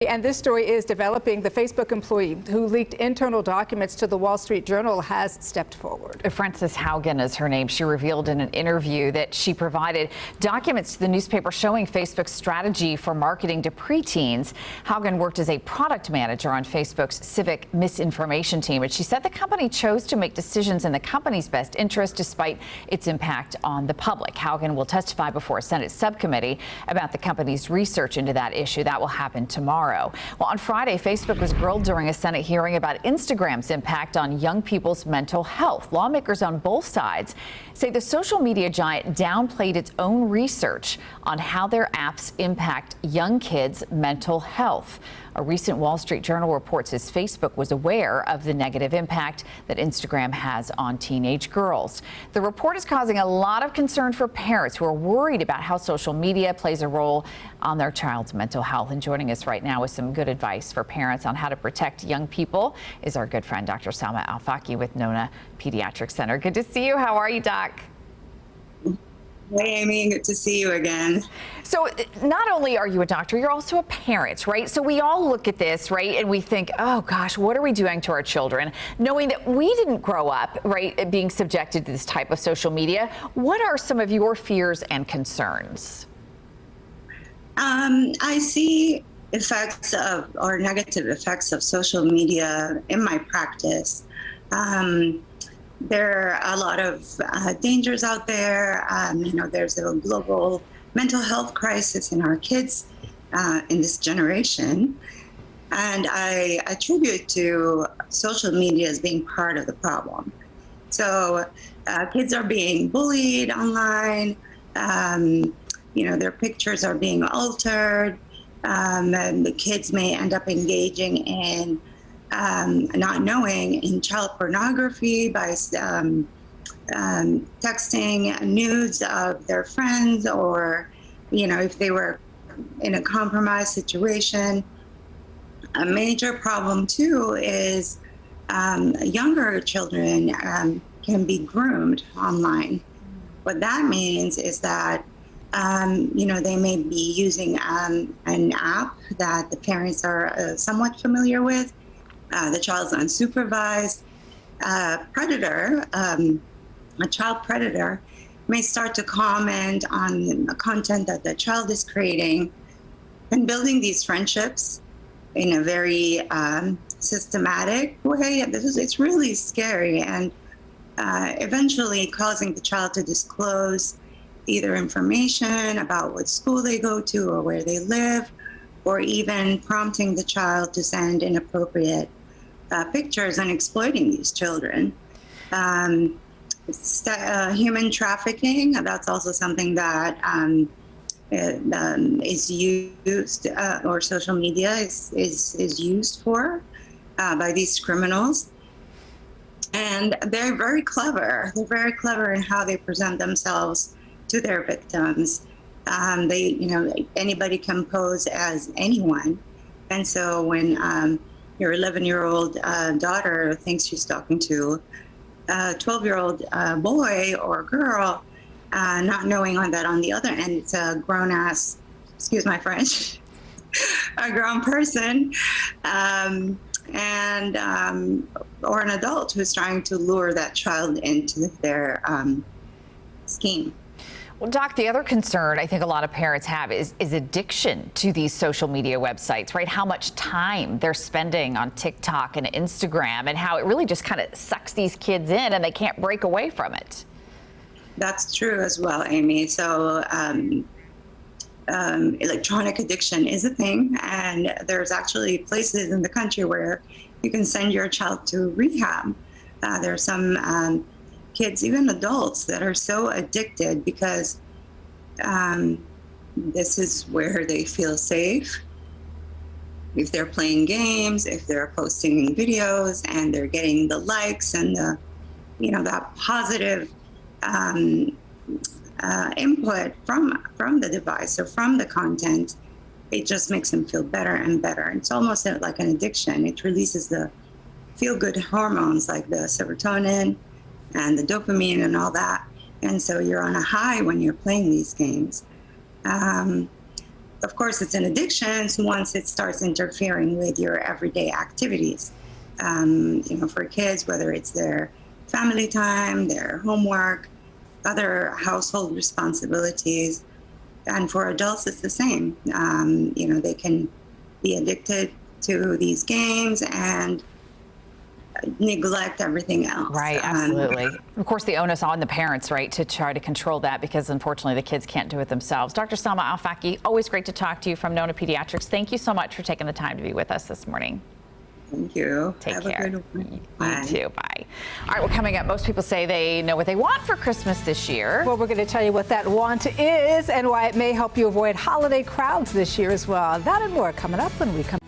And this story is developing. The Facebook employee who leaked internal documents to the Wall Street Journal has stepped forward. Frances Haugen is her name. She revealed in an interview that she provided documents to the newspaper showing Facebook's strategy for marketing to preteens. Haugen worked as a product manager on Facebook's civic misinformation team, and she said the company chose to make decisions in the company's best interest despite its impact on the public. Haugen will testify before a Senate subcommittee about the company's research into that issue. That will happen tomorrow. Well, on Friday, Facebook was grilled during a Senate hearing about Instagram's impact on young people's mental health. Lawmakers on both sides say the social media giant downplayed its own research on how their apps impact young kids' mental health. A recent Wall Street Journal report says Facebook was aware of the negative impact that Instagram has on teenage girls. The report is causing a lot of concern for parents who are worried about how social media plays a role on their child's mental health. And joining us right now with some good advice for parents on how to protect young people is our good friend, Dr. Salma Elfaki with Nona Pediatric Center. Good to see you. How are you, Doc? Hey, Amy, good to see you again. So not only are you a doctor, you're also a parent, right? So we all look at this, right, and we think, oh, gosh, what are we doing to our children? Knowing that we didn't grow up, right, being subjected to this type of social media, what are some of your fears and concerns? I see effects of, or negative effects of social media in my practice. There are a lot of dangers out there. There's a global mental health crisis in our kids in this generation. And I attribute to social media as being part of the problem. So kids are being bullied online. Their pictures are being altered. And the kids may end up engaging in not knowing in child pornography by texting nudes of their friends, or, if they were in a compromised situation. A major problem, too, is younger children can be groomed online. What that means is that they may be using an app that the parents are somewhat familiar with. The child's unsupervised. Predator, a child predator, may start to comment on the content that the child is creating and building these friendships in a very systematic way. It's really scary, and eventually causing the child to disclose either information about what school they go to or where they live, or even prompting the child to send inappropriate pictures and exploiting these children. Human trafficking, that's also something that is used, or social media is used for by these criminals. And they're very clever. They're very clever in how they present themselves to their victims. Anybody can pose as anyone. And so when your 11-year-old daughter thinks she's talking to a 12-year-old boy or girl, not knowing that on the other end it's a grown-ass, excuse my French, a grown person, or an adult who's trying to lure that child into their scheme. Well, Doc, the other concern I think a lot of parents have is addiction to these social media websites, right? How much time they're spending on TikTok and Instagram, and how it really just kind of sucks these kids in and they can't break away from it. That's true as well, Amy. So electronic addiction is a thing, and there's actually places in the country where you can send your child to rehab. There are some kids, even adults, that are so addicted because this is where they feel safe. If they're playing games, if they're posting videos and they're getting the likes and that positive input from the device or from the content, it just makes them feel better and better. It's almost like an addiction. It releases the feel-good hormones like the serotonin and the dopamine and all that. And so you're on a high when you're playing these games. of course, it's an addiction once it starts interfering with your everyday activities. For kids, whether it's their family time, their homework, other household responsibilities. And for adults, it's the same. They can be addicted to these games and neglect everything else. Right, absolutely. Of course, the onus on the parents, right, to try to control that, because unfortunately the kids can't do it themselves. Dr. Salma Elfaki, always great to talk to you from Nona Pediatrics. Thank you so much for taking the time to be with us this morning. Thank you. Take care. A good one. Bye. You too. Bye. All right, well, coming up, most people say they know what they want for Christmas this year. Well, we're going to tell you what that want is and why it may help you avoid holiday crowds this year as well. That and more coming up when we come